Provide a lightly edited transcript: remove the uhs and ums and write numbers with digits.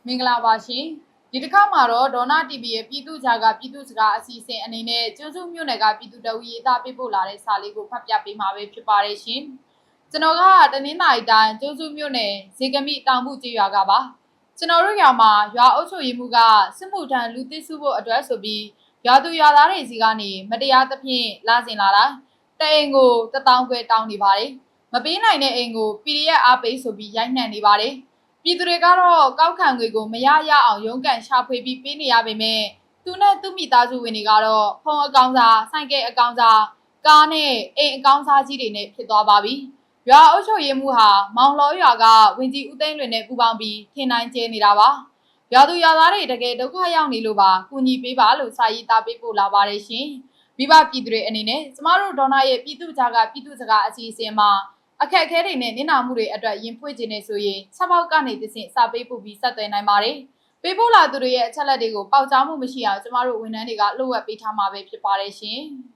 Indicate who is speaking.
Speaker 1: မင်္ဂလာပါရှင်ဒီတစ်ခါမှာတော့ဒေါနာ TV ရဲ့ပြည်သူ့ဂျာကပြည်သူ့စကားအစီအစဉ်အနေနဲ့ကျွန်းစုမြို့နယ်ကပြည်သူ့တအုပ်ရေးသားပေးပို့လာတဲ့စာလေးကိုဖတ်ပြပေးမှာပဲဖြစ်ပါတယ်ရှင်ကျွန်တော်ကတနင်္သာရီတိုင်းကျွန်းစုမြို့နယ်ဇေကမိတောင်မှုကျေးရွာကပါကျွန်တော်တို့ရွာမှာရွာအုပ်ချုပ်ရေးမှုကစစ်မှုထမ်းလူသစ်စုဖို့အတွက်ဆိုပြီးရွာသူရွာသားတွေစီကနေမတရားသဖြင့်လာစင်လာတာတအိမ်ကို1000ခွဲတောင်းနေပါတယ်မပေးနိုင်တဲ့အိမ်ကို PDF အားပေးဆိုပြီးရိုက်နှံနေပါတယ်ပြည်သူတွေကတော့ကောက်ခံငွေကိုမရရအောင်ရုန်းကန်ရှာဖွေပြီးပေးနေရပေမဲ့သူနဲ့သူ့မိသားစုဝင်တွေကတော့ဖုန်းအကောင့်စာဆိုင်ကယ်အကောင့်စာကားနဲ့အိမ်အကောင့်စာကြီးတွေနဲ့ဖြစ်သွားပါပြီရွာအုပ်ချုပ်ရေးမှုဟာမောင်လောရွာကဝင်ကြီးဦးသိန်းလွင်နဲ့ပူးပေါင်းပြီးထင်တိုင်းကျဲနေတာပါရွာသူရွာသားတွေတကယ်ဒုက္ခရောက်နေလို့ပါကူညီပေးပါလို့စာရေးသားပေးပို့လာပါတယ်ရှင်မိဘပြည်သူတွေအနေနဲ့ကျမတို့ဒေါနာရဲ့ပြည်သူ့ဂျာကပြည်သူ့စကားအစီအစဉ်မှာအခက်အခဲတွေနဲ့နင်နာမှုတွေအတွက်ရင်ဖွင့်ခြင်းနဲ့ဆိုရင်ချက်ပေါက်ကနေတဆင့်စာပေးပို့ပြီးဆက်သွယ်နိုင်ပါတယ်။ပေးပို့လာသူတွေရဲ့အချက်လက်တွေကိုပေါက်ကြားမှုမရှိအောင်ကျမတို့ဝန်ထမ်းတွေကလှုပ်ဝက်ပေးထားမှာပဲဖြစ်ပါတယ်ရှင်။